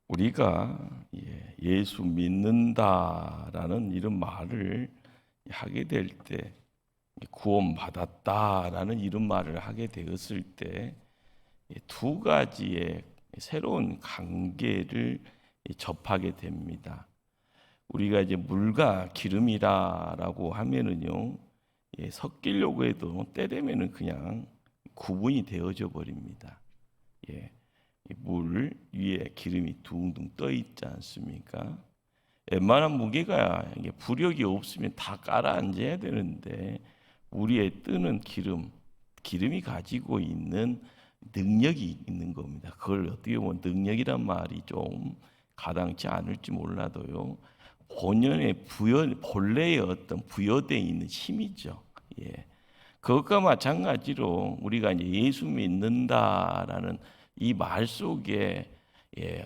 우리가 예수 믿는다라는 이런 말을 하게 될 때, 구원받았다라는 이런 말을 하게 되었을 때 두 가지의 새로운 관계를 접하게 됩니다. 우리가 이제 물과 기름이라고 하면은요, 섞이려고 해도 때 되면은 그냥 구분이 되어져 버립니다. 물 위에 기름이 둥둥 떠 있지 않습니까? 웬만한 무게가 부력이 없으면 다 깔아앉아야 되는데 물 위에 뜨는 기름이 가지고 있는 능력이 있는 겁니다. 그걸 어떻게 보면 능력이란 말이 좀 가당치 않을지 몰라도요, 본래의 어떤 부여되어 있는 힘이죠. 그것과 마찬가지로 우리가 이제 예수 믿는다라는 이 말 속에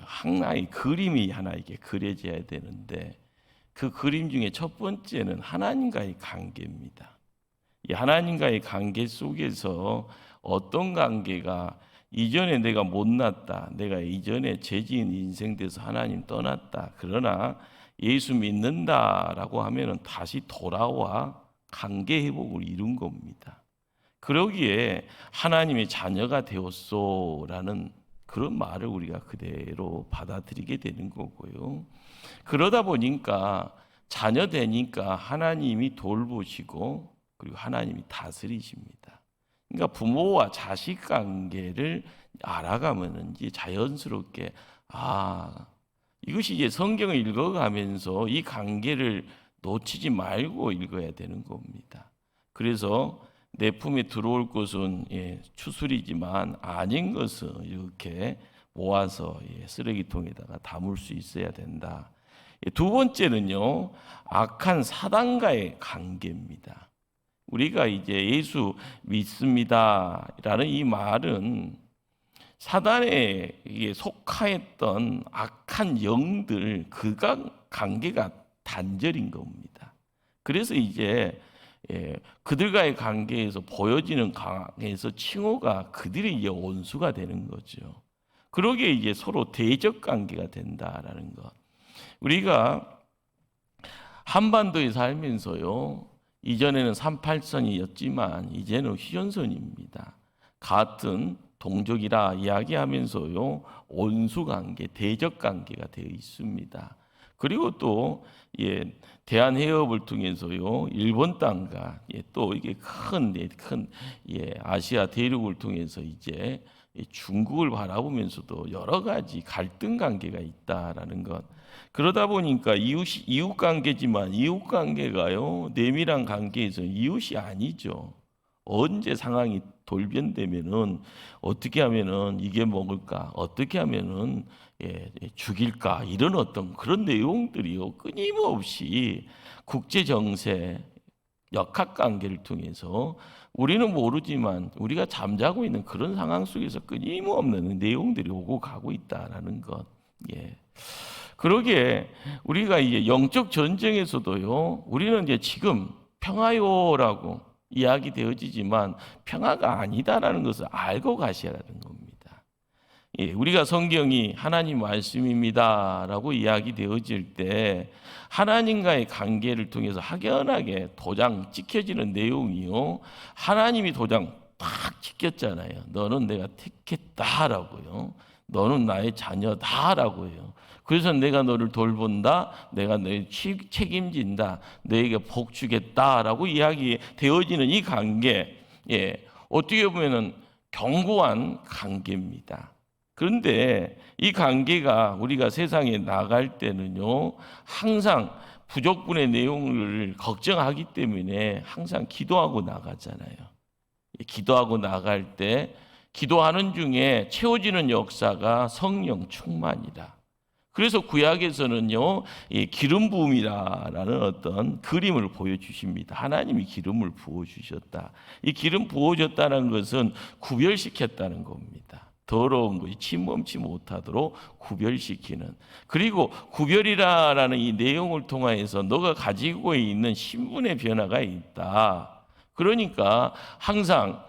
하나의 그림이 하나 이게 그려져야 되는데, 그 그림 중에 첫 번째는 하나님과의 관계입니다. 이 하나님과의 관계 속에서 어떤 관계가, 이전에 내가 못났다, 내가 이전에 죄지은 인생 돼서 하나님 떠났다, 그러나 예수 믿는다라고 하면은 다시 돌아와 관계 회복을 이룬 겁니다. 그러기에 하나님의 자녀가 되었소라는 그런 말을 우리가 그대로 받아들이게 되는 거고요. 그러다 보니까 자녀 되니까 하나님이 돌보시고 그리고 하나님이 다스리십니다. 그러니까 부모와 자식 관계를 알아가면 이제 자연스럽게 이것이 이제 성경을 읽어가면서 이 관계를 놓치지 말고 읽어야 되는 겁니다. 그래서 내 품에 들어올 것은 추수리지만 아닌 것은 이렇게 모아서 쓰레기통에다가 담을 수 있어야 된다. 두 번째는요, 악한 사단과의 관계입니다. 우리가 이제 예수 믿습니다라는 이 말은 사단에 속하였던 악한 영들, 그가 관계가 단절인 겁니다. 그래서 이제 그들과의 관계에서 보여지는 강에서 칭호가 그들의 이제 원수가 되는 거죠. 그러기에 이제 서로 대적 관계가 된다라는 것. 우리가 한반도에 살면서요, 이전에는 38선이었지만 이제는 휴전선입니다. 같은 동족이라 이야기하면서요, 원수 관계, 대적 관계가 되어 있습니다. 그리고 또 대한해협을 통해서요, 일본 땅과 또 이게 큰 아시아 대륙을 통해서 이제 중국을 바라보면서도 여러 가지 갈등 관계가 있다라는 것. 그러다 보니까 이웃 관계지만 이웃 관계가요, 내밀한 관계에서 이웃이 아니죠. 언제 상황이 돌변되면은 어떻게 하면은 이게 먹을까, 어떻게 하면은 죽일까, 이런 어떤 그런 내용들이요, 끊임없이 국제 정세, 역학 관계를 통해서 우리는 모르지만 우리가 잠자고 있는 그런 상황 속에서 끊임없는 내용들이 오고 가고 있다라는 것. 그러기에 우리가 이제 영적 전쟁에서도요, 우리는 이제 지금 평화요라고 이야기되어지지만 평화가 아니다라는 것을 알고 가셔야 하는 겁니다. 우리가 성경이 하나님 말씀입니다라고 이야기되어질 때 하나님과의 관계를 통해서 확연하게 도장 찍혀지는 내용이요, 하나님이 도장 딱 찍혔잖아요. 너는 내가 택했다라고요. 너는 나의 자녀다라고요. 그래서 내가 너를 돌본다, 내가 너를 책임진다, 너에게 복 주겠다라고 이야기되어지는 이 관계, 어떻게 보면은 견고한 관계입니다. 그런데 이 관계가 우리가 세상에 나갈 때는요, 항상 부족분의 내용을 걱정하기 때문에 항상 기도하고 나가잖아요. 기도하고 나갈 때 기도하는 중에 채워지는 역사가 성령 충만이다. 그래서 구약에서는요, 이 기름 부음이라는 어떤 그림을 보여주십니다. 하나님이 기름을 부어주셨다. 이 기름 부어줬다는 것은 구별시켰다는 겁니다. 더러운 것이 침범치 못하도록 구별시키는. 그리고 구별이라는 이 내용을 통해서 너가 가지고 있는 신분의 변화가 있다. 그러니까 항상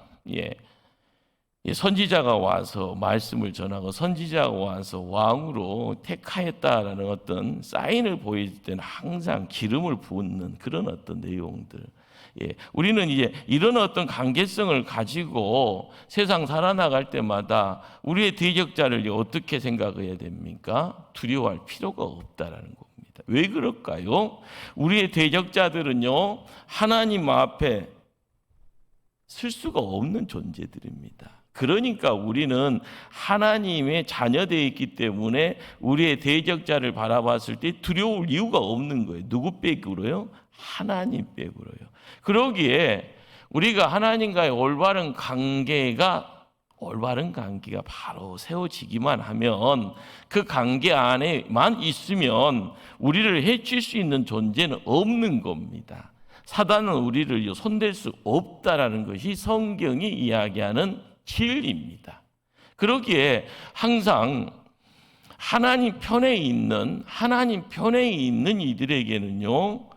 선지자가 와서 말씀을 전하고 선지자가 와서 왕으로 택하였다라는 어떤 사인을 보여줄 때는 항상 기름을 붓는 그런 어떤 내용들. 우리는 이제 이런 어떤 관계성을 가지고 세상 살아나갈 때마다 우리의 대적자를 어떻게 생각해야 됩니까? 두려워할 필요가 없다라는 겁니다. 왜 그럴까요? 우리의 대적자들은요, 하나님 앞에 쓸 수가 없는 존재들입니다. 그러니까 우리는 하나님의 자녀되어 있기 때문에 우리의 대적자를 바라봤을 때 두려울 이유가 없는 거예요. 누구 빼고로요? 하나님 빼고로요. 그러기에 우리가 하나님과의 올바른 관계가 바로 세워지기만 하면 그 관계 안에만 있으면 우리를 해칠 수 있는 존재는 없는 겁니다. 사단은 우리를 손댈 수 없다라는 것이 성경이 이야기하는 진리입니다. 그러기에 항상 하나님 편에 있는 이들에게는요,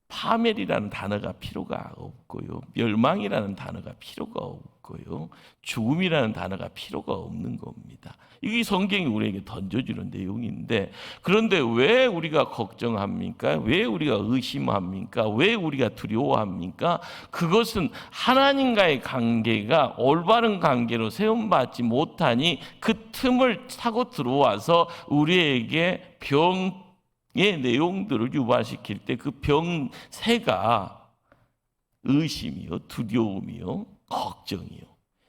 파멸이라는 단어가 필요가 없고요, 멸망이라는 단어가 필요가 없고요, 죽음이라는 단어가 필요가 없는 겁니다. 이게 성경이 우리에게 던져주는 내용인데, 그런데 왜 우리가 걱정합니까? 왜 우리가 의심합니까? 왜 우리가 두려워합니까? 그것은 하나님과의 관계가 올바른 관계로 세움받지 못하니 그 틈을 타고 들어와서 우리에게 병의 내용들을 유발시킬 때 그 병세가 의심이요, 두려움이요, 걱정이요,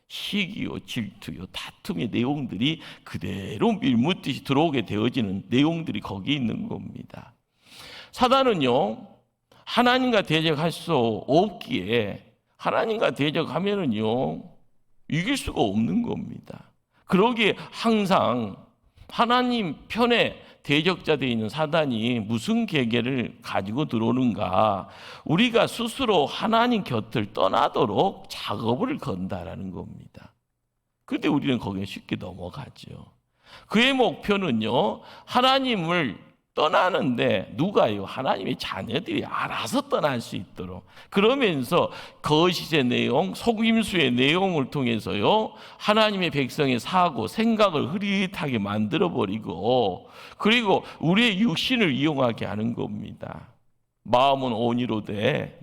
시기요, 질투요, 다툼의 내용들이 그대로 밀묻듯이 들어오게 되어지는 내용들이 거기 있는 겁니다. 사단은요, 하나님과 대적할 수 없기에 하나님과 대적하면은요, 이길 수가 없는 겁니다. 그러기에 항상 하나님 편에 대적자 되어 있는 사단이 무슨 계계를 가지고 들어오는가? 우리가 스스로 하나님 곁을 떠나도록 작업을 건다라는 겁니다. 그런데 우리는 거기에 쉽게 넘어가죠. 그의 목표는요, 하나님을 떠나는데 누가요? 하나님의 자녀들이 알아서 떠날 수 있도록, 그러면서 거짓의 내용, 속임수의 내용을 통해서요, 하나님의 백성의 사고, 생각을 흐릿하게 만들어버리고, 그리고 우리의 육신을 이용하게 하는 겁니다. 마음은 온이로되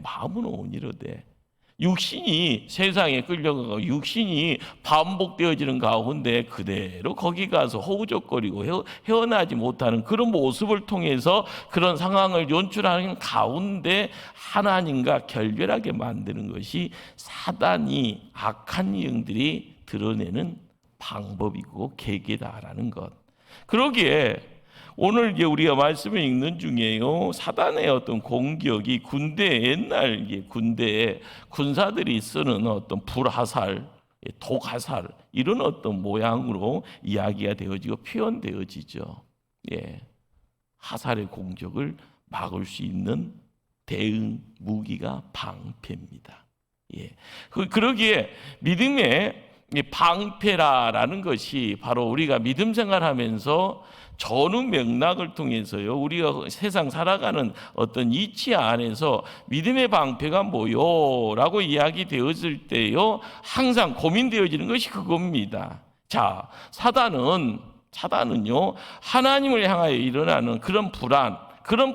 육신이 세상에 끌려가고 육신이 반복되어지는 가운데 그대로 거기 가서 허우적거리고 헤어나지 못하는 그런 모습을 통해서 그런 상황을 연출하는 가운데 하나님과 결별하게 만드는 것이 사단이 악한 영들이 드러내는 방법이고 계계다라는 것. 그러기에 오늘 우리가 말씀을 읽는 중에요, 사단의 어떤 공격이 옛날 군대에 군사들이 쓰는 어떤 불화살, 독화살, 이런 어떤 모양으로 이야기가 되어지고 표현되어지죠. 화살의 공격을 막을 수 있는 대응 무기가 방패입니다. 그러기에 믿음의 방패라는 것이 바로 우리가 믿음 생활하면서 전후 맥락을 통해서요, 우리가 세상 살아가는 어떤 이치 안에서 믿음의 방패가 뭐요? 라고 이야기 되었을 때요, 항상 고민되어지는 것이 그겁니다. 자, 사단은요, 하나님을 향하여 일어나는 그런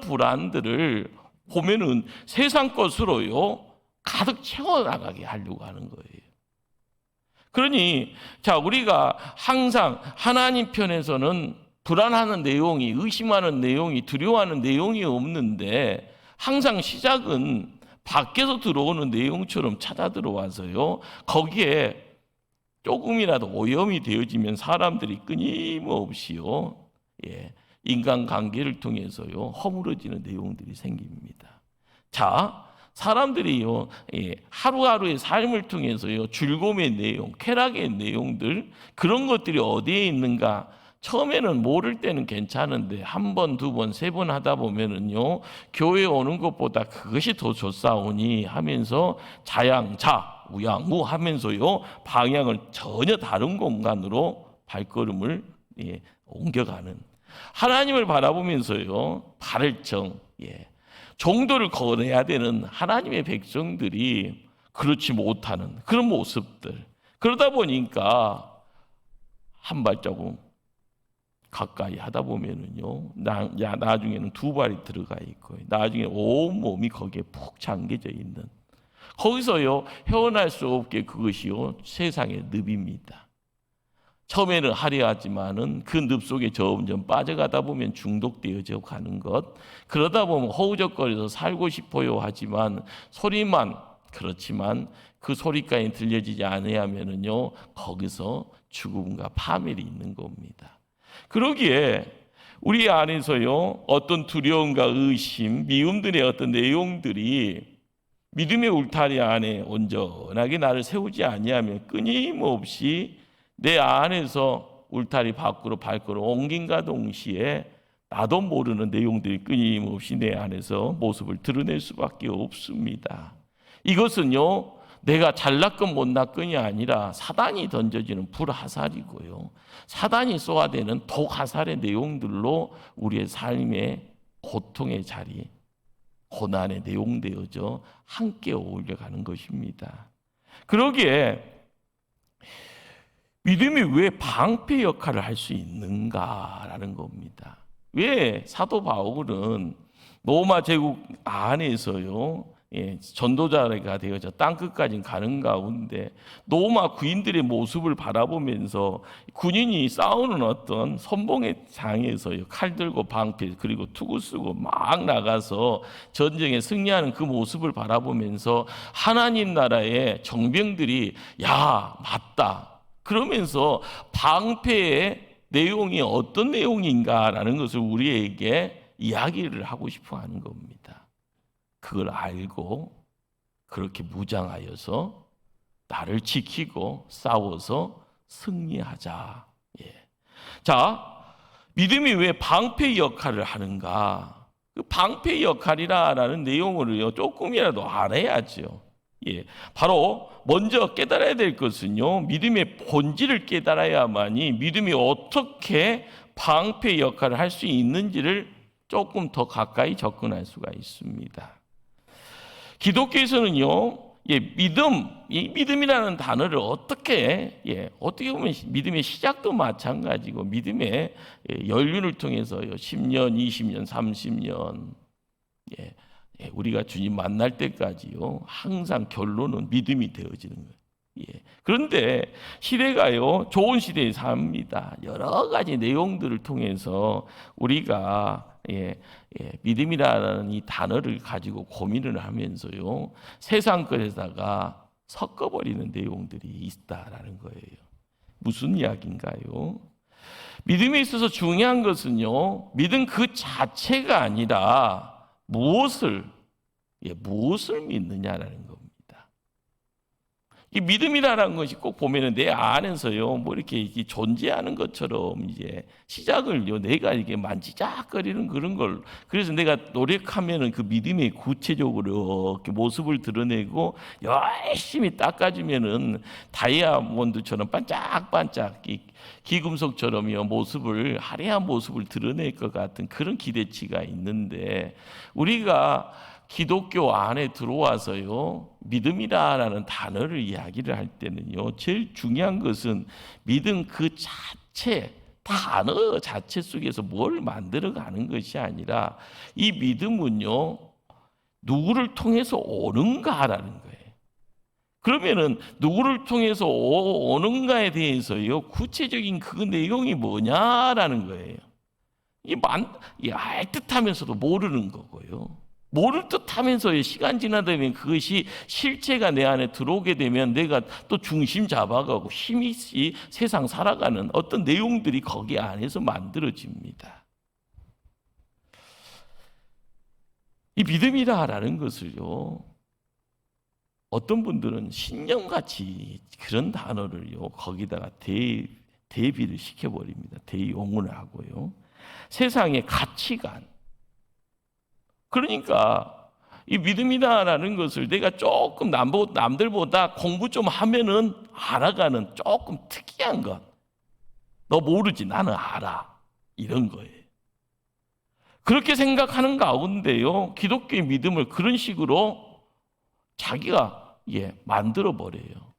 불안들을 보면은 세상 것으로요, 가득 채워나가게 하려고 하는 거예요. 그러니, 자, 우리가 항상 하나님 편에서는 불안하는 내용이, 의심하는 내용이, 두려워하는 내용이 없는데 항상 시작은 밖에서 들어오는 내용처럼 찾아 들어와서요, 거기에 조금이라도 오염이 되어지면 사람들이 끊임없이요, 인간관계를 통해서요, 허물어지는 내용들이 생깁니다. 자, 사람들이요, 하루하루의 삶을 통해서요, 즐거움의 내용, 쾌락의 내용들, 그런 것들이 어디에 있는가? 처음에는 모를 때는 괜찮은데 한 번, 두 번, 세 번 하다 보면은요, 교회에 오는 것보다 그것이 더 좋사오니 하면서 자양자, 우양우 하면서요, 방향을 전혀 다른 공간으로 발걸음을 옮겨가는, 하나님을 바라보면서요, 발을정, 정도를 거내야 되는 하나님의 백성들이 그렇지 못하는 그런 모습들, 그러다 보니까 한 발자국 가까이 하다 보면은요, 나중에는 두 발이 들어가 있고, 나중에 온 몸이 거기에 푹 잠겨져 있는, 거기서요 헤어날 수 없게 그것이요 세상의 늪입니다. 처음에는 화려하지만은 그 늪 속에 점점 빠져가다 보면 중독되어져 가는 것, 그러다 보면 허우적거려서 살고 싶어요 하지만 소리만, 그렇지만 그 소리까지 들려지지 않으면은요 거기서 죽음과 파멸이 있는 겁니다. 그러기에 우리 안에서요 어떤 두려움과 의심, 미움들의 어떤 내용들이 믿음의 울타리 안에 온전하게 나를 세우지 아니하면 끊임없이 내 안에서 울타리 밖으로 밖으로 옮긴과 동시에 나도 모르는 내용들이 끊임없이 내 안에서 모습을 드러낼 수밖에 없습니다. 이것은요 내가 잘났건 못났건이 아니라 사단이 던져지는 불화살이고요, 사단이 쏘아대는 독화살의 내용들로 우리의 삶의 고통의 자리, 고난의 내용되어져 함께 어울려가는 것입니다. 그러기에 믿음이 왜 방패 역할을 할 수 있는가라는 겁니다. 왜 사도 바울은 로마 제국 안에서요 전도자가 되어져 땅끝까지 가는 가운데 로마 군인들의 모습을 바라보면서 군인이 싸우는 어떤 선봉의 장에서요 칼 들고 방패 그리고 투구 쓰고 막 나가서 전쟁에 승리하는 그 모습을 바라보면서 하나님 나라의 정병들이 야 맞다 그러면서 방패의 내용이 어떤 내용인가라는 것을 우리에게 이야기를 하고 싶어 하는 겁니다. 그걸 알고 그렇게 무장하여서 나를 지키고 싸워서 승리하자. 자, 믿음이 왜 방패 역할을 하는가? 그 방패 역할이라는 내용을 조금이라도 알아야죠. 바로 먼저 깨달아야 될 것은요, 믿음의 본질을 깨달아야만이 믿음이 어떻게 방패 역할을 할 수 있는지를 조금 더 가까이 접근할 수가 있습니다. 기독교에서는요, 이 믿음이라는 단어를 어떻게 보면 믿음의 시작도 마찬가지고 믿음의 연륜을 통해서 10년, 20년, 30년 우리가 주님 만날 때까지요 항상 결론은 믿음이 되어지는 거예요. 그런데 시대가요 좋은 시대에 삽니다. 여러 가지 내용들을 통해서 우리가 믿음이라는 이 단어를 가지고 고민을 하면서요 세상 것에다가 섞어버리는 내용들이 있다라는 거예요. 무슨 이야기인가요? 믿음에 있어서 중요한 것은요 믿음 그 자체가 아니라 무엇을 믿느냐라는 겁니다. 이 믿음이라는 것이 꼭 보면은 내 안에서요, 뭐 이렇게 존재하는 것처럼 이제 시작을요, 내가 이게 만지작거리는 그런 걸, 그래서 내가 노력하면은 그 믿음이 구체적으로 이렇게 모습을 드러내고 열심히 닦아주면은 다이아몬드처럼 반짝반짝 기금속처럼요 모습을 화려한 모습을 드러낼 것 같은 그런 기대치가 있는데 우리가 기독교 안에 들어와서요 믿음이라는 단어를 이야기를 할 때는요 제일 중요한 것은 믿음 그 자체 단어 자체 속에서 뭘 만들어가는 것이 아니라 이 믿음은요 누구를 통해서 오는가라는 거예요. 그러면은 누구를 통해서 오는가에 대해서요 구체적인 그 내용이 뭐냐라는 거예요. 이 알 듯하면서도 모르는 거고요. 모를 듯하면서 시간 지나다 보면 그것이 실체가 내 안에 들어오게 되면 내가 또 중심 잡아가고 힘이 세상 살아가는 어떤 내용들이 거기 안에서 만들어집니다. 이 믿음이라는 것을요 어떤 분들은 신념같이 그런 단어를요 거기다가 대비를 시켜버립니다. 대용을 하고요. 세상의 가치관. 그러니까 이 믿음이다라는 것을 내가 조금 남들보다 공부 좀 하면은 알아가는 조금 특이한 것. 너 모르지 나는 알아. 이런 거예요. 그렇게 생각하는 가운데요 기독교의 믿음을 그런 식으로 자기가 만들어 버려요.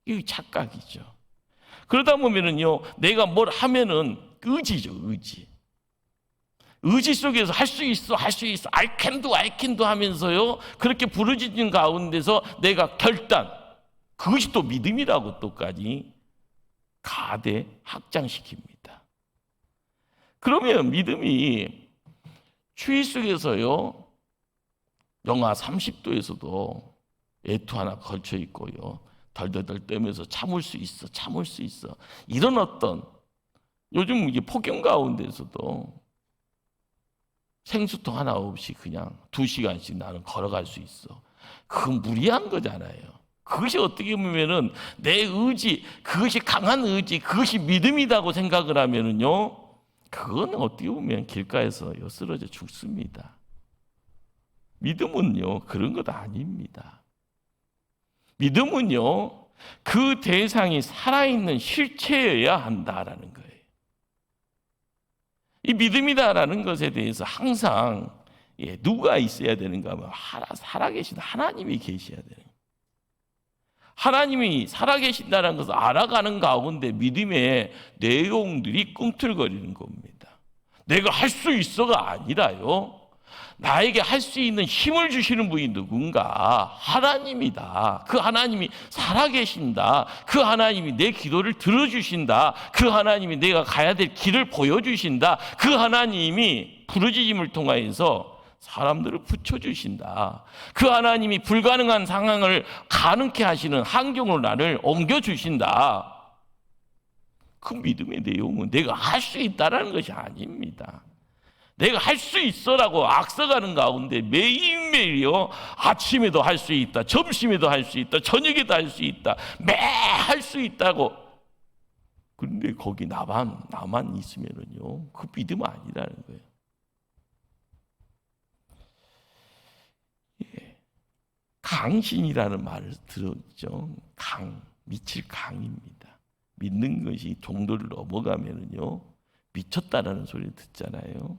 이게 착각이죠. 그러다 보면은요, 내가 뭘 하면은 의지죠, 의지. 의지 속에서 할 수 있어, 할 수 있어, I can do 하면서요, 그렇게 부르짖는 가운데서 내가 결단, 그것이 또 믿음이라고 또까지 가대 확장시킵니다. 그러면 믿음이 추위 속에서요, 영하 30도에서도 애투 하나 걸쳐 있고요, 덜덜덜 떨면서 참을 수 있어, 참을 수 있어. 이런 어떤 요즘 이게 폭염 가운데서도 생수통 하나 없이 그냥 2시간씩 나는 걸어갈 수 있어. 그건 무리한 거잖아요. 그것이 어떻게 보면은 내 의지, 그것이 강한 의지, 그것이 믿음이라고 생각을 하면은요, 그건 어떻게 보면 길가에서 쓰러져 죽습니다. 믿음은요, 그런 것 아닙니다. 믿음은요, 그 대상이 살아있는 실체여야 한다라는 거예요. 이 믿음이다라는 것에 대해서 항상 누가 있어야 되는가 하면 살아계신 하나님이 계셔야 돼요. 하나님이 살아계신다는 것을 알아가는 가운데 믿음의 내용들이 꿈틀거리는 겁니다. 내가 할 수 있어가 아니라요, 나에게 할 수 있는 힘을 주시는 분이 누군가? 하나님이다. 그 하나님이 살아계신다. 그 하나님이 내 기도를 들어주신다. 그 하나님이 내가 가야 될 길을 보여주신다. 그 하나님이 부르짖음을 통하여서 사람들을 붙여주신다. 그 하나님이 불가능한 상황을 가능케 하시는 환경으로 나를 옮겨주신다. 그 믿음의 내용은 내가 할 수 있다라는 것이 아닙니다. 내가 할 수 있어라고 악서가는 가운데 매일매일요, 아침에도 할 수 있다, 점심에도 할 수 있다, 저녁에도 할 수 있다, 매 할 수 있다고. 그런데 거기 나만 있으면은요, 그 믿음 아니라는 거예요. 예. 강신이라는 말을 들었죠. 미칠 강입니다. 믿는 것이 정도를 넘어가면은요, 미쳤다라는 소리를 듣잖아요.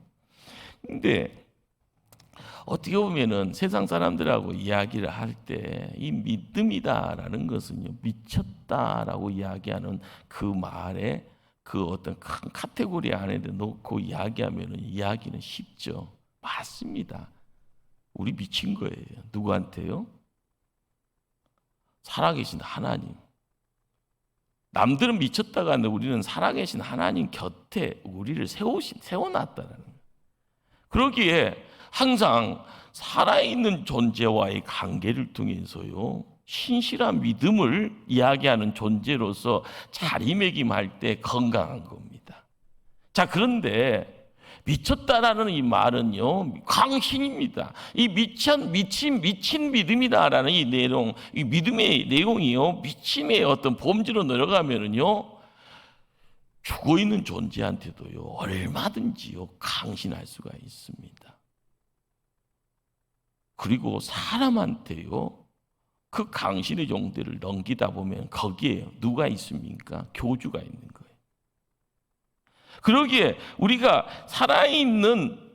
근데 어떻게 보면은 세상 사람들하고 이야기를 할 때 이 믿음이다라는 것은요, 미쳤다라고 이야기하는 그 말에 그 어떤 큰 카테고리 안에 놓고 이야기하면은 이야기는 쉽죠. 맞습니다. 우리 미친 거예요. 누구한테요? 살아계신 하나님. 남들은 미쳤다가 하는데 우리는 살아계신 하나님 곁에 우리를 세워놨다는 거예요. 그러기에 항상 살아있는 존재와의 관계를 통해서요, 신실한 믿음을 이야기하는 존재로서 자리매김할 때 건강한 겁니다. 자, 그런데 미쳤다라는 이 말은요, 강신입니다. 이 미친 믿음이다라는 이 내용, 이 믿음의 내용이요, 미침의 어떤 범주로 내려가면은요, 죽어 있는 존재한테도요, 얼마든지요, 강신할 수가 있습니다. 그리고 사람한테요, 그 강신의 용대를 넘기다 보면 거기에 누가 있습니까? 교주가 있는 거예요. 그러기에 우리가 살아있는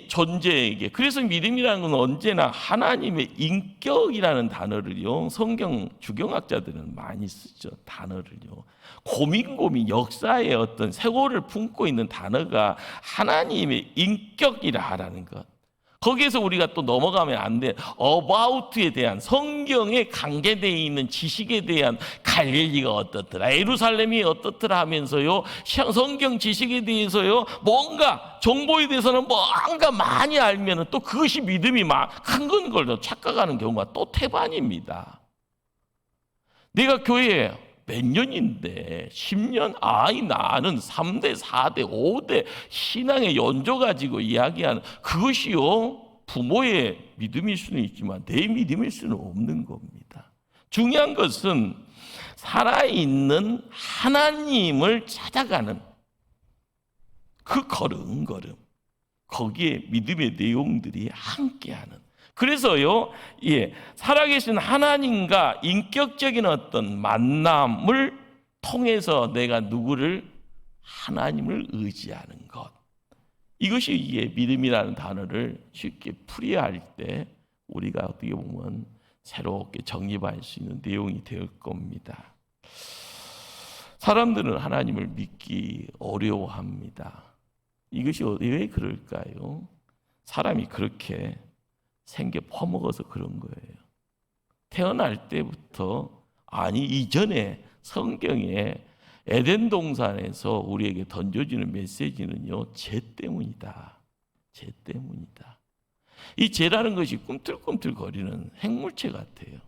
존재에게, 그래서 믿음이라는 건 언제나 하나님의 인격이라는 단어를요, 성경 주경학자들은 많이 쓰죠. 단어를요, 고민 역사의 어떤 세월을 품고 있는 단어가 하나님의 인격이라는 것. 거기에서 우리가 또 넘어가면 안 돼. about에 대한, 성경에 관계되어 있는 지식에 대한, 갈릴리가 어떻더라, 예루살렘이 어떻더라 하면서요, 성경 지식에 대해서요, 뭔가 정보에 대해서는 뭔가 많이 알면은 또 그것이 믿음이 큰 건 걸로 착각하는 경우가 또 태반입니다. 내가 교회에 몇 년인데 10년, 나는 3대, 4대, 5대 신앙의 연조 가지고 이야기하는 그것이요, 부모의 믿음일 수는 있지만 내 믿음일 수는 없는 겁니다. 중요한 것은 살아있는 하나님을 찾아가는 그 걸음걸음, 거기에 믿음의 내용들이 함께하는. 그래서요, 살아계신 하나님과 인격적인 어떤 만남을 통해서 내가 하나님을 의지하는 것, 이것이 믿음이라는 단어를 쉽게 풀이할 때 우리가 어떻게 보면 새롭게 정립할 수 있는 내용이 될 겁니다. 사람들은 하나님을 믿기 어려워합니다. 이것이 왜 그럴까요? 사람이 그렇게 생겨 퍼먹어서 그런 거예요. 태어날 때부터, 아니 이전에 성경에 에덴 동산에서 우리에게 던져지는 메시지는요, 죄 때문이다. 죄 때문이다. 이 죄라는 것이 꿈틀꿈틀거리는 핵물체 같아요.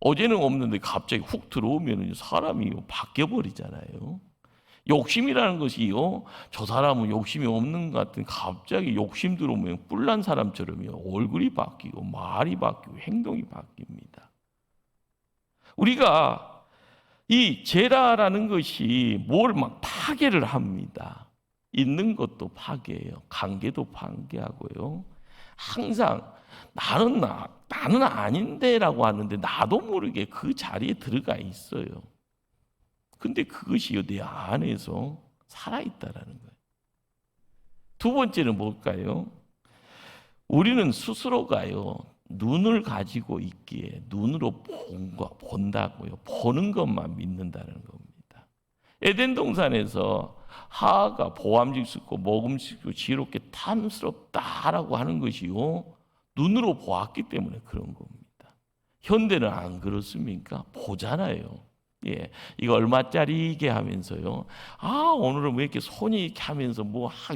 어제는 없는데 갑자기 훅 들어오면 사람이 바뀌어버리잖아요. 욕심이라는 것이요, 저 사람은 욕심이 없는 것 같은, 갑자기 욕심 들어오면 뿔난 사람처럼요, 얼굴이 바뀌고 말이 바뀌고 행동이 바뀝니다. 우리가 이 죄라는 것이 뭘 막 파괴를 합니다. 있는 것도 파괴해요. 관계도 파괴하고요. 항상 나는 아닌데라고 하는데 나도 모르게 그 자리에 들어가 있어요. 근데 그것이 내 안에서 살아있다라는 거예요. 두 번째는 뭘까요? 우리는 스스로가요, 눈을 가지고 있기에 눈으로 본다고요. 보는 것만 믿는다는 겁니다. 에덴 동산에서 하하가 보암직스럽고 먹음직스럽고 지혜롭게 탐스럽다라고 하는 것이요, 눈으로 보았기 때문에 그런 겁니다. 현대는 안 그렇습니까? 보잖아요. 예, 이거 얼마짜리게 하면서요. 오늘은 왜 이렇게 손이 이렇게 하면서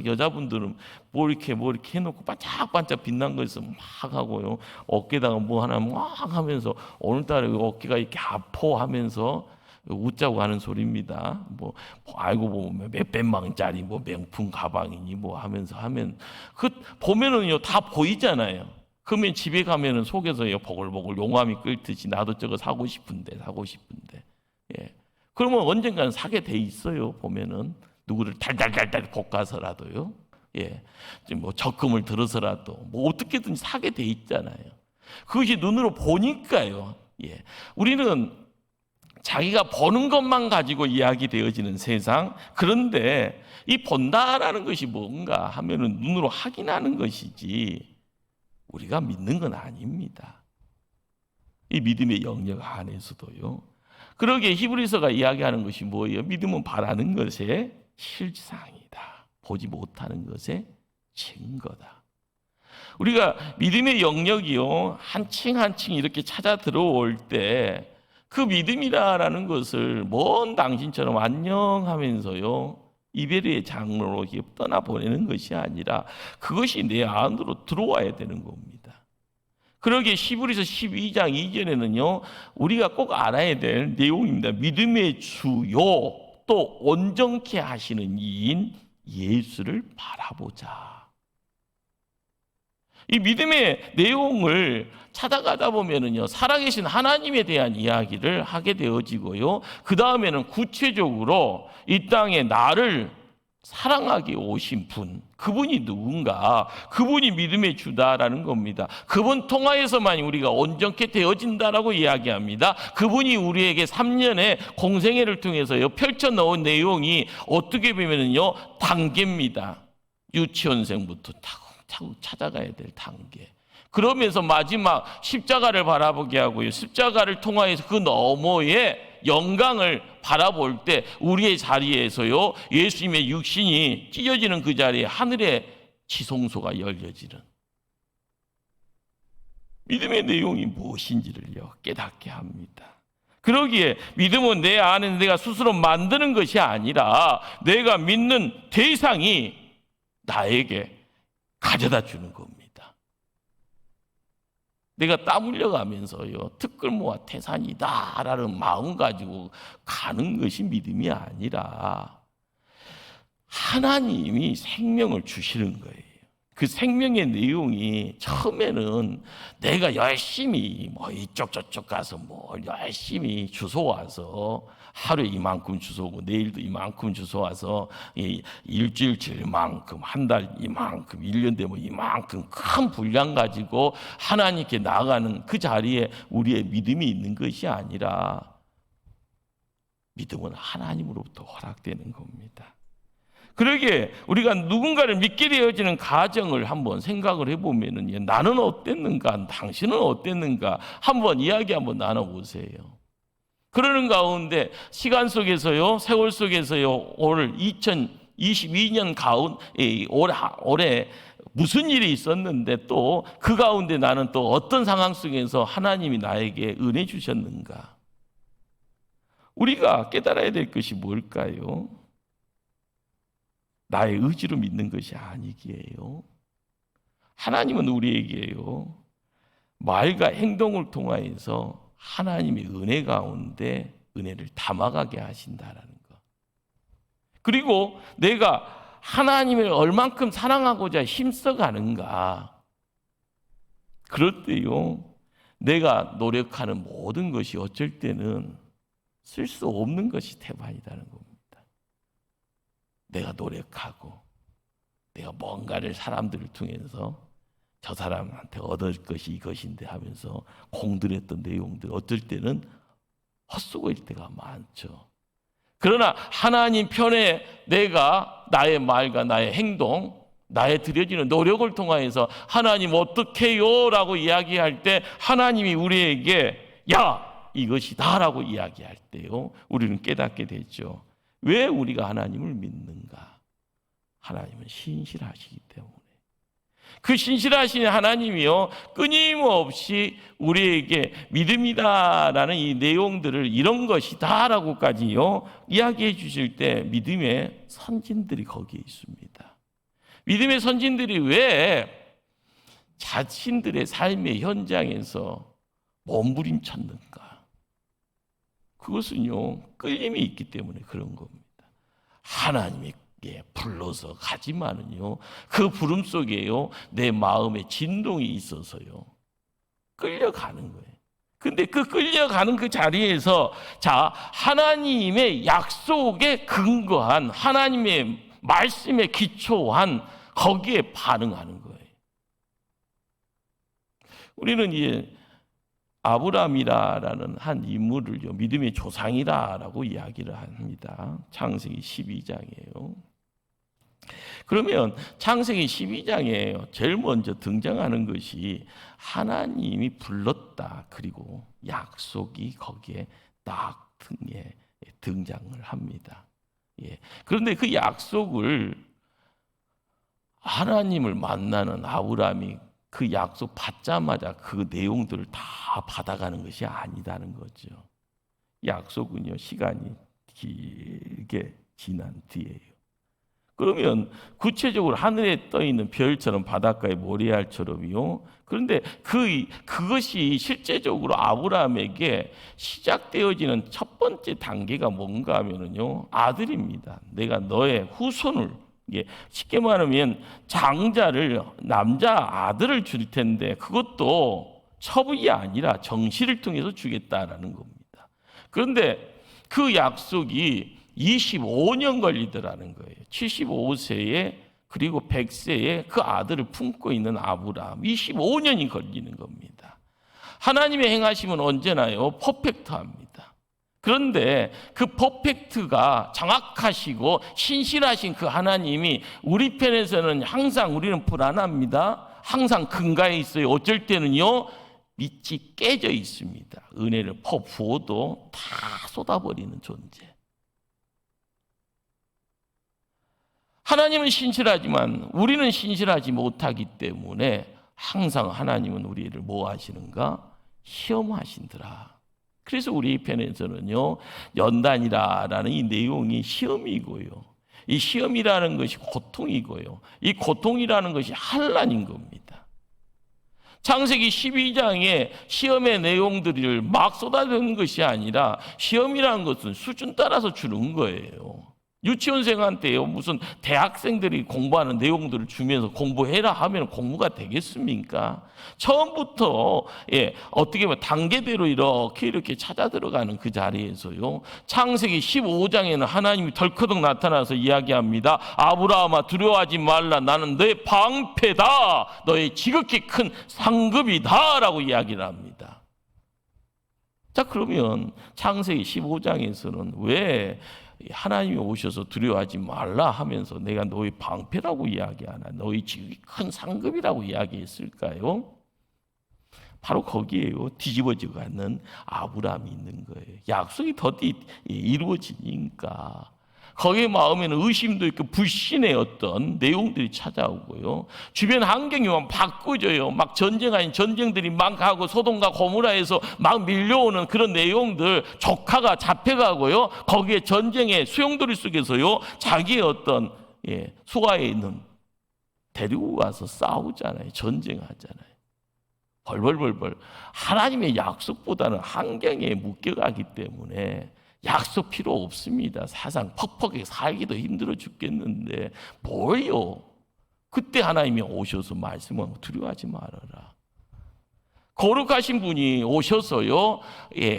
여자분들은 이렇게 해놓고 반짝반짝 빛난 거에서 막 하고요. 어깨다가 하나 막 하면서 오늘따라 어깨가 이렇게 아파 하면서 웃자고 하는 소리입니다. 알고 보면 몇백만짜리 명품 가방이니 하면서 하면 보면은요 다 보이잖아요. 그러면 집에 가면은 속에서요 보글보글 용암이 끓듯이 나도 저거 사고 싶은데. 예. 그러면 언젠가는 사게 돼 있어요. 보면은 누구를 달달달달 볶아서라도요. 예. 적금을 들어서라도 어떻게든 사게 돼 있잖아요. 그것이 눈으로 보니까요. 예. 우리는 자기가 보는 것만 가지고 이야기되어지는 세상. 그런데 이 본다라는 것이 뭔가 하면은 눈으로 확인하는 것이지 우리가 믿는 건 아닙니다. 이 믿음의 영역 안에서도요. 그러기에 히브리서가 이야기하는 것이 뭐예요? 믿음은 바라는 것의 실상이다. 보지 못하는 것의 증거다. 우리가 믿음의 영역이요, 한층 한층 이렇게 찾아 들어올 때 그 믿음이라는 것을 먼 당신처럼 안녕하면서요, 이별의 장로로 떠나보내는 것이 아니라 그것이 내 안으로 들어와야 되는 겁니다. 그러기에 히브리서 12장 2절에는요, 우리가 꼭 알아야 될 내용입니다. 믿음의 주요 또 온전케 하시는 이인 예수를 바라보자. 이 믿음의 내용을 찾아가다 보면은요, 살아계신 하나님에 대한 이야기를 하게 되어지고요, 그 다음에는 구체적으로 이 땅에 나를 사랑하게 오신 분, 그분이 누군가, 그분이 믿음의 주다라는 겁니다. 그분 통하여서만 우리가 온전케 되어진다라고 이야기합니다. 그분이 우리에게 3년의 공생애를 통해서요 펼쳐놓은 내용이 어떻게 보면은요 단계입니다. 유치원생부터 차곡차곡 찾아가야 될 단계. 그러면서 마지막 십자가를 바라보게 하고요, 십자가를 통하여서 그 너머의 영광을 바라볼 때 우리의 자리에서요 예수님의 육신이 찢어지는 그 자리에 하늘의 지성소가 열려지는 믿음의 내용이 무엇인지를요 깨닫게 합니다. 그러기에 믿음은 내 안에 내가 스스로 만드는 것이 아니라 내가 믿는 대상이 나에게 가져다 주는 겁니다. 내가 땀 흘려가면서요 특글모아 태산이다라는 마음 가지고 가는 것이 믿음이 아니라 하나님이 생명을 주시는 거예요. 그 생명의 내용이 처음에는 내가 열심히 이쪽 저쪽 가서 열심히 주워와서 하루에 이만큼 주워오고 내일도 이만큼 주워와서 일주일치 이만큼, 한 달 이만큼, 1년 되면 이만큼 큰 분량 가지고 하나님께 나아가는 그 자리에 우리의 믿음이 있는 것이 아니라 믿음은 하나님으로부터 허락되는 겁니다. 그러기에 우리가 누군가를 믿게 되어지는 과정을 한번 생각을 해보면은 나는 어땠는가, 당신은 어땠는가 한번 이야기 한번 나눠보세요. 그러는 가운데 시간 속에서요, 세월 속에서요, 오늘 2022년 올해 무슨 일이 있었는데 또 그 가운데 나는 또 어떤 상황 속에서 하나님이 나에게 은혜 주셨는가? 우리가 깨달아야 될 것이 뭘까요? 나의 의지로 믿는 것이 아니기에요. 하나님은 우리에게요, 말과 행동을 통하여서 하나님의 은혜 가운데 은혜를 담아가게 하신다라는 것. 그리고 내가 하나님을 얼만큼 사랑하고자 힘써가는가. 그럴 때요, 내가 노력하는 모든 것이 어쩔 때는 쓸 수 없는 것이 태반이라는 겁니다. 내가 노력하고 내가 뭔가를 사람들을 통해서 저 사람한테 얻을 것이 이것인데 하면서 공들였던 내용들 어떨 때는 헛수고일 때가 많죠. 그러나 하나님 편에 내가 나의 말과 나의 행동, 나의 들여지는 노력을 통하여서 하나님 어떻게 해요? 라고 이야기할 때 하나님이 우리에게 야! 이것이다 라고 이야기할 때요, 우리는 깨닫게 되죠. 왜 우리가 하나님을 믿는가? 하나님은 신실하시기 때문에. 그 신실하신 하나님이요, 끊임없이 우리에게 믿음이다라는 이 내용들을 이런 것이다라고까지요 이야기해 주실 때 믿음의 선진들이 거기에 있습니다. 믿음의 선진들이 왜 자신들의 삶의 현장에서 몸부림쳤는가? 그것은요, 끌림이 있기 때문에 그런 겁니다. 하나님이 불러서 가지만은요, 그 부름 속에요, 내 마음에 진동이 있어서요, 끌려가는 거예요. 근데 그 끌려가는 그 자리에서 자, 하나님의 약속에 근거한, 하나님의 말씀에 기초한 거기에 반응하는 거예요. 우리는 이 아브라함이라는 한 인물을요, 믿음의 조상이라고 이야기를 합니다. 창세기 12장이에요. 그러면 창세기 12장에 제일 먼저 등장하는 것이 하나님이 불렀다, 그리고 약속이 거기에 딱 등에 등장을 합니다. 예. 그런데 그 약속을 하나님을 만나는 아브라함이 그 약속 받자마자 그 내용들을 다 받아가는 것이 아니다는 거죠. 약속은요, 시간이 길게 지난 뒤에요. 그러면 구체적으로 하늘에 떠 있는 별처럼 바닷가의 모래알처럼요. 그런데 그것이 실제적으로 아브라함에게 시작되어지는 첫 번째 단계가 뭔가 하면은요, 아들입니다. 내가 너의 후손을, 쉽게 말하면 장자를, 남자 아들을 줄 텐데 그것도 첩이 아니라 정시를 통해서 주겠다라는 겁니다. 그런데 그 약속이 25년 걸리더라는 거예요. 75세에 그리고 100세에 그 아들을 품고 있는 아브라함, 25년이 걸리는 겁니다. 하나님의 행하심은 언제나요, 퍼펙트합니다. 그런데 그 퍼펙트가 정확하시고 신실하신 그 하나님이 우리 편에서는 항상 우리는 불안합니다. 항상 근가에 있어요. 어쩔 때는요, 밑이 깨져 있습니다. 은혜를 퍼부어도 다 쏟아버리는 존재. 하나님은 신실하지만 우리는 신실하지 못하기 때문에 항상 하나님은 우리를 뭐 하시는가? 시험하신더라. 그래서 우리 편에서는요, 연단이라는 이 내용이 시험이고요, 이 시험이라는 것이 고통이고요, 이 고통이라는 것이 환난인 겁니다. 창세기 12장에 시험의 내용들을 막 쏟아내는 것이 아니라 시험이라는 것은 수준 따라서 주는 거예요. 유치원생한테요, 무슨 대학생들이 공부하는 내용들을 주면서 공부해라 하면 공부가 되겠습니까? 처음부터 어떻게 보면 단계대로 이렇게 찾아 들어가는 그 자리에서요, 창세기 15장에는 하나님이 덜커덕 나타나서 이야기합니다. 아브라함아, 두려워하지 말라. 나는 너의 방패다. 너의 지극히 큰 상급이다. 라고 이야기를 합니다. 자, 그러면 창세기 15장에서는 왜 하나님이 오셔서 두려워하지 말라 하면서 내가 너의 방패라고 이야기하나, 너의 지극히 큰 상급이라고 이야기했을까요? 바로 거기에요. 뒤집어지고 않는 아브라함이 있는 거예요. 약속이 더디 이루어지니까. 거기에 마음에는 의심도 있고 불신의 어떤 내용들이 찾아오고요. 주변 환경이 막 바꾸져요. 막 전쟁 아닌 전쟁들이 막 하고 소돔과 고모라에서 막 밀려오는 그런 내용들, 조카가 잡혀가고요. 거기에 전쟁의 수용돌이 속에서요. 자기의 어떤 수하에 있는 데리고 가서 싸우잖아요. 전쟁하잖아요. 벌벌벌벌. 하나님의 약속보다는 환경에 묶여가기 때문에 약속 필요 없습니다. 세상 퍽퍽하게 살기도 힘들어 죽겠는데 뭘요? 그때 하나님이 오셔서 말씀하고 두려워하지 말아라. 거룩하신 분이 오셔서요,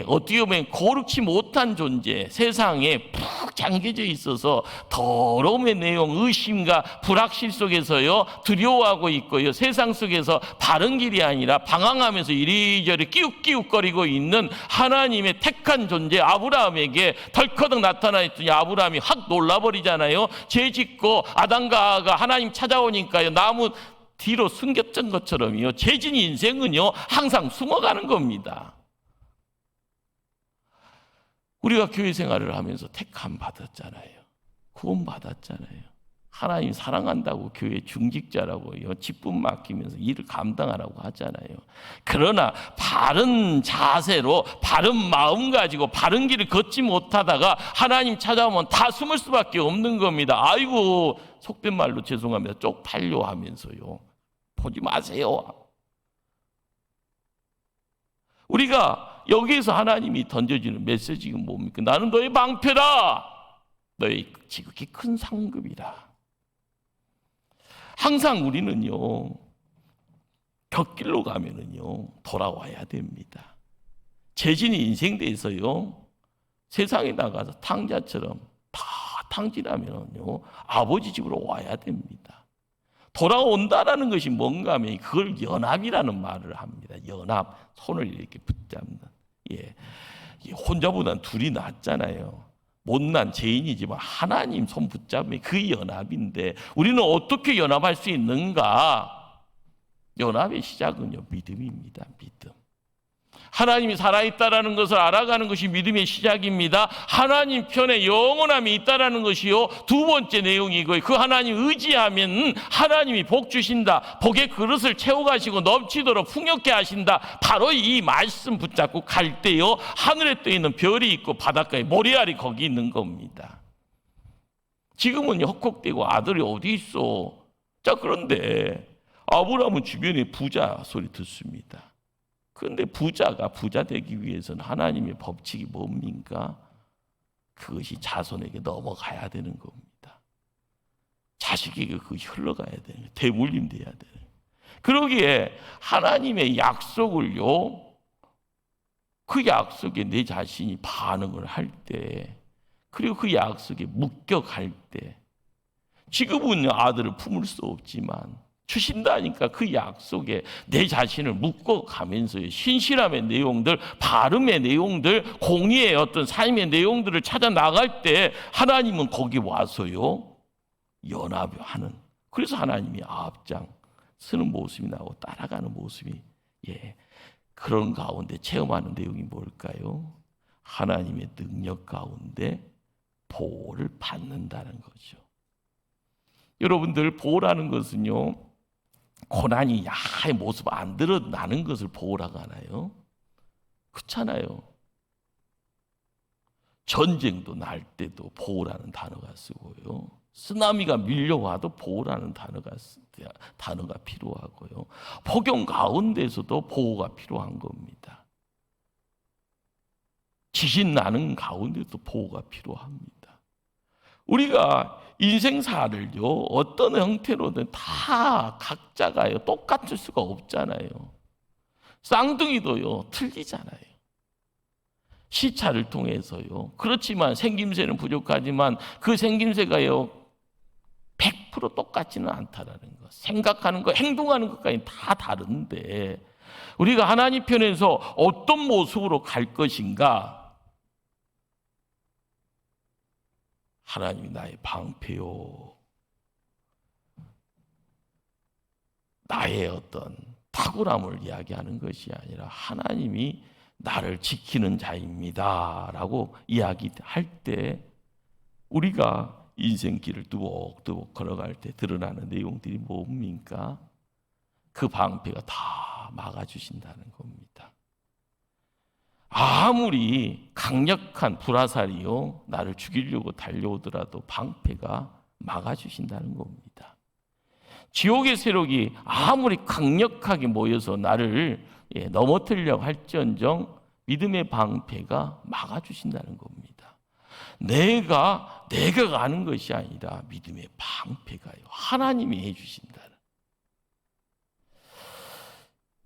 어떻게 보면 거룩치 못한 존재, 세상에 푹 잠겨져 있어서 더러움의 내용, 의심과 불확실 속에서요, 두려워하고 있고요, 세상 속에서 바른 길이 아니라 방황하면서 이리저리 끼욱끼욱거리고 있는 하나님의 택한 존재 아브라함에게 덜커덕 나타나 있더니 아브라함이 확 놀라버리잖아요. 죄 짓고 아담과 하와가 하나님 찾아오니까요, 나무 뒤로 숨겼던 것처럼요. 죄진 인생은요, 항상 숨어가는 겁니다. 우리가 교회 생활을 하면서 택함 받았잖아요. 구원 받았잖아요. 하나님 사랑한다고 교회 중직자라고요. 직분 맡기면서 일을 감당하라고 하잖아요. 그러나 바른 자세로 바른 마음 가지고 바른 길을 걷지 못하다가 하나님 찾아오면 다 숨을 수밖에 없는 겁니다. 아이고, 속된 말로 죄송합니다. 쪽팔려 하면서요. 보지 마세요. 우리가 여기에서 하나님이 던져주는 메시지가 뭡니까? 나는 너의 방패다. 너의 지극히 큰 상급이다. 항상 우리는요, 곁길로 가면은요, 돌아와야 됩니다. 재진이 인생대에서요, 세상에 나가서 탕자처럼 다 탕진하면요, 아버지 집으로 와야 됩니다. 돌아온다라는 것이 뭔가 하면 그걸 연합이라는 말을 합니다. 연합, 손을 이렇게 붙잡는. 혼자보단 둘이 낫잖아요. 못난 죄인이지만 하나님 손 붙잡으면 그 연합인데 우리는 어떻게 연합할 수 있는가? 연합의 시작은요, 믿음입니다. 믿음. 하나님이 살아있다라는 것을 알아가는 것이 믿음의 시작입니다. 하나님 편에 영원함이 있다라는 것이요, 두 번째 내용이고, 그 하나님 의지하면 하나님이 복 주신다. 복의 그릇을 채워가시고 넘치도록 풍요케 하신다. 바로 이 말씀 붙잡고 갈 때요, 하늘에 떠 있는 별이 있고 바닷가에 모래알이 거기 있는 겁니다. 지금은 헉헉대고 아들이 어디 있어? 자, 그런데 아브라함은 주변에 부자 소리 듣습니다. 그런데 부자가 부자 되기 위해서는 하나님의 법칙이 뭡니까? 그것이 자손에게 넘어가야 되는 겁니다. 자식에게 그것이 흘러가야 되는 거예요. 대물림돼야 되는 거예요. 그러기에 하나님의 약속을요, 그 약속에 내 자신이 반응을 할 때, 그리고 그 약속에 묶여갈 때, 지금은 아들을 품을 수 없지만 주신다니까 그 약속에 내 자신을 묶어가면서요, 신실함의 내용들, 바름의 내용들, 공의의 어떤 삶의 내용들을 찾아 나갈 때 하나님은 거기 와서요, 연합하는, 그래서 하나님이 앞장 서는 모습이 나오고 따라가는 모습이, 그런 가운데 체험하는 내용이 뭘까요? 하나님의 능력 가운데 보호를 받는다는 거죠. 여러분들, 보호라는 것은요, 고난이 야의 모습 안 드러나는 것을 보호라고 하나요? 그렇잖아요. 전쟁도 날 때도 보호라는 단어가 쓰고요, 쓰나미가 밀려와도 보호라는 단어가 필요하고요, 폭염 가운데서도 보호가 필요한 겁니다. 지진 나는 가운데도 보호가 필요합니다. 우리가 인생사를요, 어떤 형태로든 다 각자가요, 똑같을 수가 없잖아요. 쌍둥이도요, 틀리잖아요. 시차를 통해서요. 그렇지만 생김새는 부족하지만 그 생김새가요, 100% 똑같지는 않다라는 것. 생각하는 것, 행동하는 것까지 다 다른데 우리가 하나님 편에서 어떤 모습으로 갈 것인가? 하나님이 나의 방패요, 나의 어떤 탁월함을 이야기하는 것이 아니라 하나님이 나를 지키는 자입니다라고 이야기할 때 우리가 인생길을 뚜벅뚜벅 걸어갈 때 드러나는 내용들이 뭡니까? 그 방패가 다 막아주신다는 겁니다. 아무리 강력한 불화살이요 나를 죽이려고 달려오더라도 방패가 막아주신다는 겁니다. 지옥의 세력이 아무리 강력하게 모여서 나를 넘어뜨리려고 할지언정 믿음의 방패가 막아주신다는 겁니다. 내가 가는 것이 아니라 믿음의 방패가요 하나님이 해주신다는.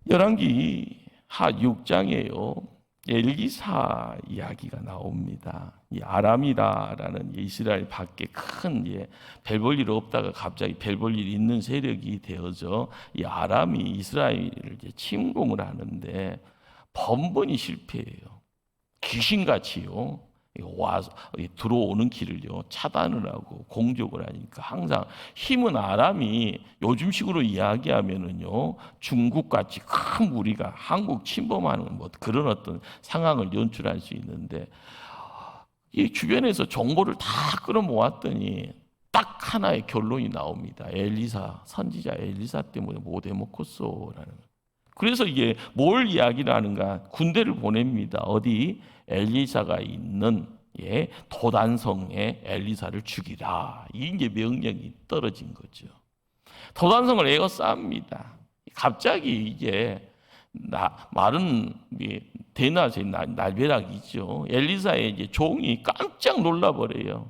열왕기 하 6장에요 엘리사 이야기가 나옵니다. 이 아람이라는 이스라엘 밖에 큰 별 볼 일 없다가 갑자기 별 볼 일 있는 세력이 되어져 이 아람이 이스라엘을 침공을 하는데 번번이 실패해요. 귀신같이요 와서 들어오는 길을요 차단을 하고 공격을 하니까 항상 힘은 아람이 요즘식으로 이야기하면은요 중국같이 큰 무리가 한국 침범하는 뭐 그런 어떤 상황을 연출할 수 있는데 이 주변에서 정보를 다 끌어모았더니 딱 하나의 결론이 나옵니다. 엘리사 선지자 엘리사 때문에 못 해먹겠소라는. 그래서 이게 뭘 이야기를 하는가? 군대를 보냅니다. 어디? 엘리사가 있는 도단성에 엘리사를 죽이라. 이게 명령이 떨어진 거죠. 도단성을 에워쌉니다. 갑자기 이게 마른 대낮에 날벼락이죠. 엘리사의 이제 종이 깜짝 놀라버려요.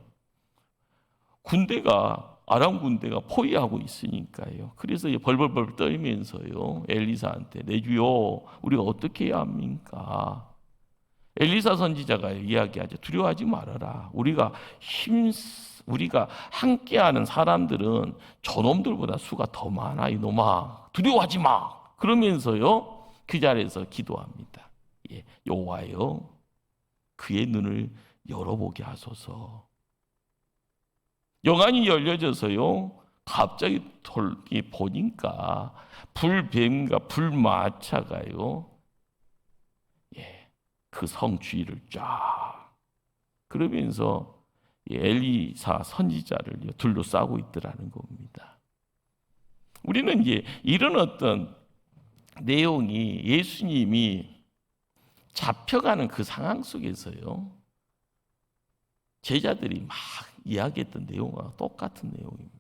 아람 군대가 포위하고 있으니까요. 그래서 벌벌벌 떨면서요 엘리사한테 내 주여 우리가 어떻게 해야 합니까? 엘리사 선지자가 이야기하죠. 두려워하지 말아라. 우리가 함께하는 사람들은 저놈들보다 수가 더 많아. 이놈아 두려워하지 마. 그러면서요 그 자리에서 기도합니다. 여호와여 그의 눈을 열어보게 하소서. 영안이 열려져서요 갑자기 보니까 불뱀과 불마차가요 그 성 주위를 쫙 그러면서 엘리사 선지자를 둘러싸고 있더라는 겁니다. 우리는 이제 이런 어떤 내용이 예수님이 잡혀가는 그 상황 속에서요 제자들이 막 이야기했던 내용과 똑같은 내용입니다.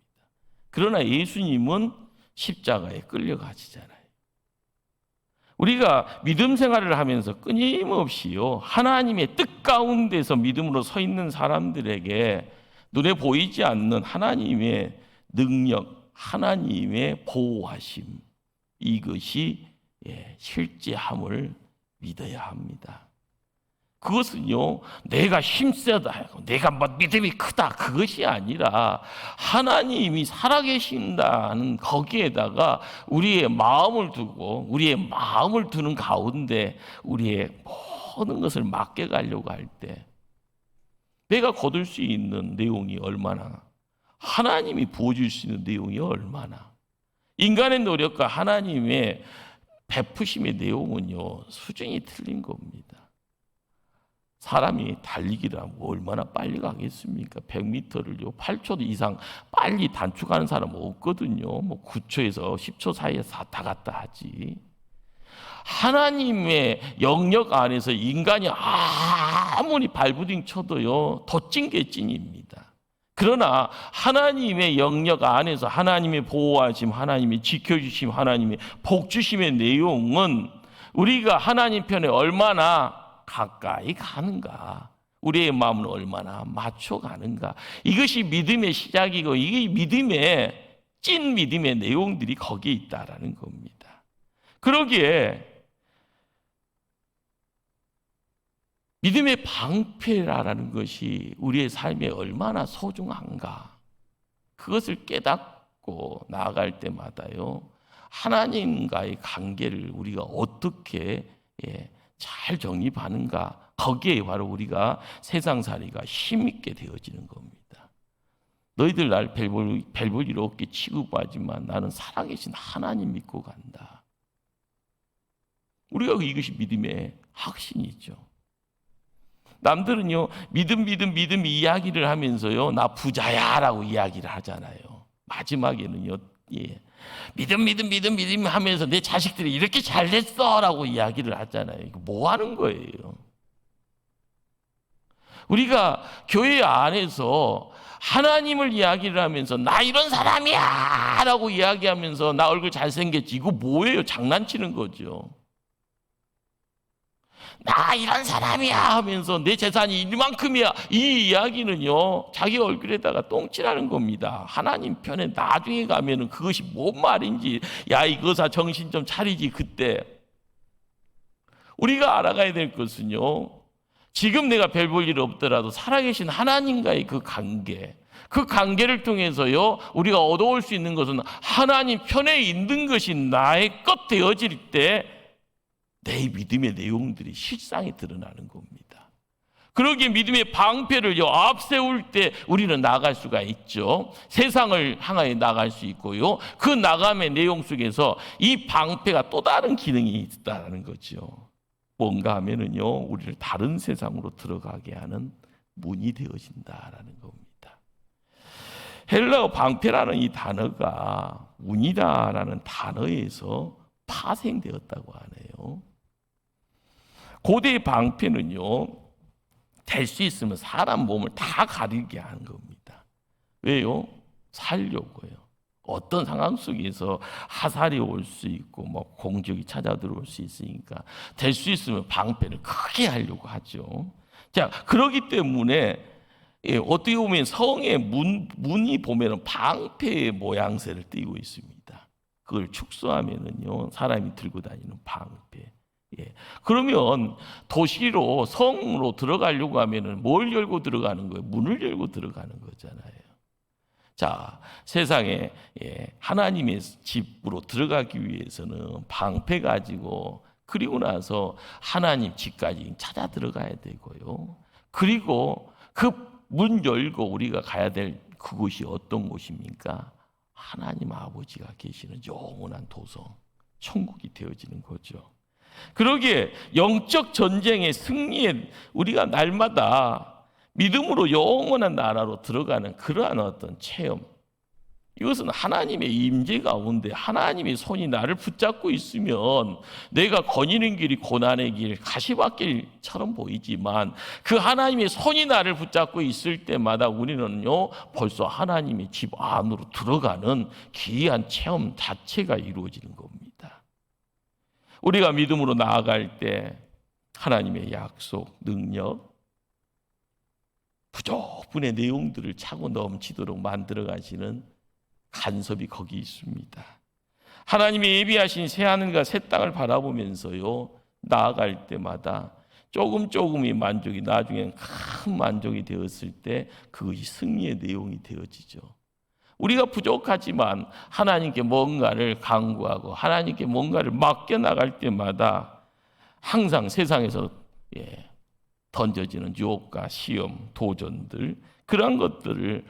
그러나 예수님은 십자가에 끌려가시잖아요. 우리가 믿음 생활을 하면서 끊임없이요 하나님의 뜻 가운데서 믿음으로 서 있는 사람들에게 눈에 보이지 않는 하나님의 능력, 하나님의 보호하심 이것이 실제함을 믿어야 합니다. 그것은요 내가 힘세다, 내가 믿음이 크다 그것이 아니라 하나님이 살아계신다는 거기에다가 우리의 마음을 두는 가운데 우리의 모든 것을 맡겨가려고 할 때 내가 거둘 수 있는 내용이 얼마나, 하나님이 부어줄 수 있는 내용이 얼마나, 인간의 노력과 하나님의 베푸심의 내용은요 수준이 틀린 겁니다. 사람이 달리기를 하면 얼마나 빨리 가겠습니까? 100m를요 8초 이상 빨리 단축하는 사람은 없거든요. 9초에서 10초 사이에 다 갔다 하지. 하나님의 영역 안에서 인간이 아무리 발부딩 쳐도요 더 찐 게 찐입니다. 그러나 하나님의 영역 안에서 하나님의 보호하심, 하나님의 지켜주심, 하나님의 복주심의 내용은 우리가 하나님 편에 얼마나 가까이 가는가, 우리의 마음을 얼마나 맞춰가는가, 이것이 믿음의 시작이고 이게 찐 믿음의 내용들이 거기에 있다라는 겁니다. 그러기에 믿음의 방패라는 것이 우리의 삶에 얼마나 소중한가, 그것을 깨닫고 나아갈 때마다요 하나님과의 관계를 우리가 어떻게 잘 정립하는가, 거기에 바로 우리가 세상살이가 힘있게 되어지는 겁니다. 너희들 날 별 볼 일 없게 취급하지만 나는 살아계신 하나님 믿고 간다. 우리가 이것이 믿음의 확신이죠. 남들은요, 믿음 이야기를 하면서요, 나 부자야라고 이야기를 하잖아요. 마지막에는요, 믿음 하면서 내 자식들이 이렇게 잘 됐어라고 이야기를 하잖아요. 이거 뭐 하는 거예요? 우리가 교회 안에서 하나님을 이야기를 하면서 나 이런 사람이야 라고 이야기하면서 나 얼굴 잘생겼지, 이거 뭐예요? 장난치는 거죠. 나 이런 사람이야 하면서 내 재산이 이만큼이야, 이 이야기는요, 자기 얼굴에다가 똥칠하는 겁니다. 하나님 편에 나중에 가면은 그것이 뭔 말인지, 야 이거사 정신 좀 차리지. 그때 우리가 알아가야 될 것은요, 지금 내가 별 볼 일 없더라도 살아계신 하나님과의 그 관계를 통해서요, 우리가 얻어올 수 있는 것은 하나님 편에 있는 것이 나의 것 되어질 때 내 믿음의 내용들이 실상이 드러나는 겁니다. 그러기에 믿음의 방패를요, 앞세울 때 우리는 나갈 수가 있죠. 세상을 향하여 나갈 수 있고요, 그 나감의 내용 속에서 이 방패가 또 다른 기능이 있다는 거죠. 뭔가 하면은요, 우리를 다른 세상으로 들어가게 하는 문이 되어진다라는 겁니다. 헬라어 방패라는 이 단어가 문이다라는 단어에서 파생되었다고 하네요. 고대의 방패는요, 될 수 있으면 사람 몸을 다 가리게 하는 겁니다. 왜요? 살려고요. 어떤 상황 속에서 화살이 올 수 있고 공격이 찾아 들어올 수 있으니까 될 수 있으면 방패를 크게 하려고 하죠. 자, 그렇기 때문에 어떻게 보면 성의 문이 보면은 방패의 모양새를 띠고 있습니다. 그걸 축소하면은요, 사람이 들고 다니는 방패. 그러면 도시로, 성으로 들어가려고 하면은 뭘 열고 들어가는 거예요? 문을 열고 들어가는 거잖아요. 자, 세상에 하나님의 집으로 들어가기 위해서는 방패 가지고, 그리고 나서 하나님 집까지 찾아 들어가야 되고요. 그리고 그 문 열고 우리가 가야 될 그곳이 어떤 곳입니까? 하나님 아버지가 계시는 영원한 도성, 천국이 되어지는 거죠. 그러기에 영적 전쟁의 승리에 우리가 날마다 믿음으로 영원한 나라로 들어가는 그러한 어떤 체험, 이것은 하나님의 임재 가운데 하나님의 손이 나를 붙잡고 있으면 내가 거니는 길이 고난의 길, 가시밭길처럼 보이지만 그 하나님의 손이 나를 붙잡고 있을 때마다 우리는요, 벌써 하나님의 집 안으로 들어가는 기이한 체험 자체가 이루어지는 겁니다. 우리가 믿음으로 나아갈 때 하나님의 약속, 능력, 부족분의 내용들을 차고 넘치도록 만들어 가시는 간섭이 거기 있습니다. 하나님이 예비하신 새하늘과 새 땅을 바라보면서요, 나아갈 때마다 조금이 만족이 나중엔 큰 만족이 되었을 때 그것이 승리의 내용이 되어지죠. 우리가 부족하지만 하나님께 뭔가를 간구하고 하나님께 뭔가를 맡겨나갈 때마다 항상 세상에서 던져지는 유혹과 시험, 도전들, 그런 것들을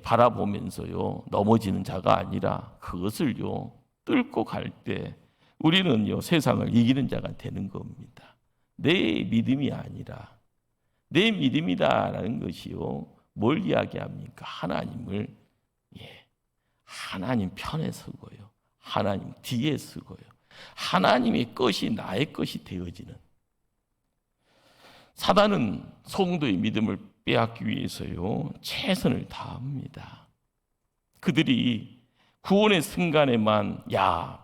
바라보면서요, 넘어지는 자가 아니라 그것을요, 뚫고 갈 때 우리는요, 세상을 이기는 자가 되는 겁니다. 내 믿음이 아니라 내 믿음이다라는 것이요, 뭘 이야기합니까? 하나님을, 하나님 편에 서고요, 하나님 뒤에 서고요, 하나님의 것이 나의 것이 되어지는. 사단은 성도의 믿음을 빼앗기 위해서요, 최선을 다합니다. 그들이 구원의 순간에만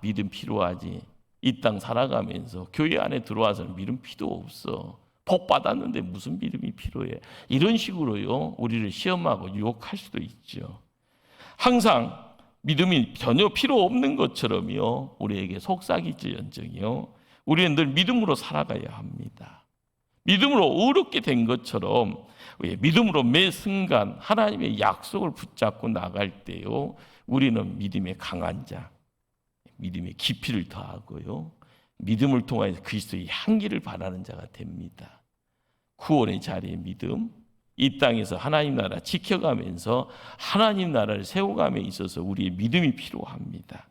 믿음 필요하지, 이 땅 살아가면서 교회 안에 들어와서는 믿음 필요 없어, 복 받았는데 무슨 믿음이 필요해, 이런 식으로요, 우리를 시험하고 유혹할 수도 있죠. 항상 믿음이 전혀 필요 없는 것처럼요, 우리에게 속삭이지언정요, 우리는 늘 믿음으로 살아가야 합니다. 믿음으로 의롭게 된 것처럼 믿음으로 매 순간 하나님의 약속을 붙잡고 나갈 때요, 우리는 믿음의 강한 자, 믿음의 깊이를 더하고요, 믿음을 통하여 그리스도의 향기를 바라는 자가 됩니다. 구원의 자리의 믿음, 이 땅에서 하나님 나라 지켜가면서 하나님 나라를 세워감에 있어서 우리의 믿음이 필요합니다.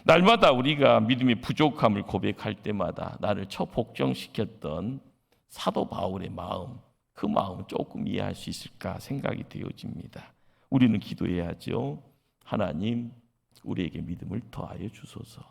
날마다 우리가 믿음의 부족함을 고백할 때마다 나를 복종시켰던 사도 바울의 마음, 그 마음을 조금 이해할 수 있을까 생각이 되어집니다. 우리는 기도해야죠. 하나님, 우리에게 믿음을 더하여 주소서.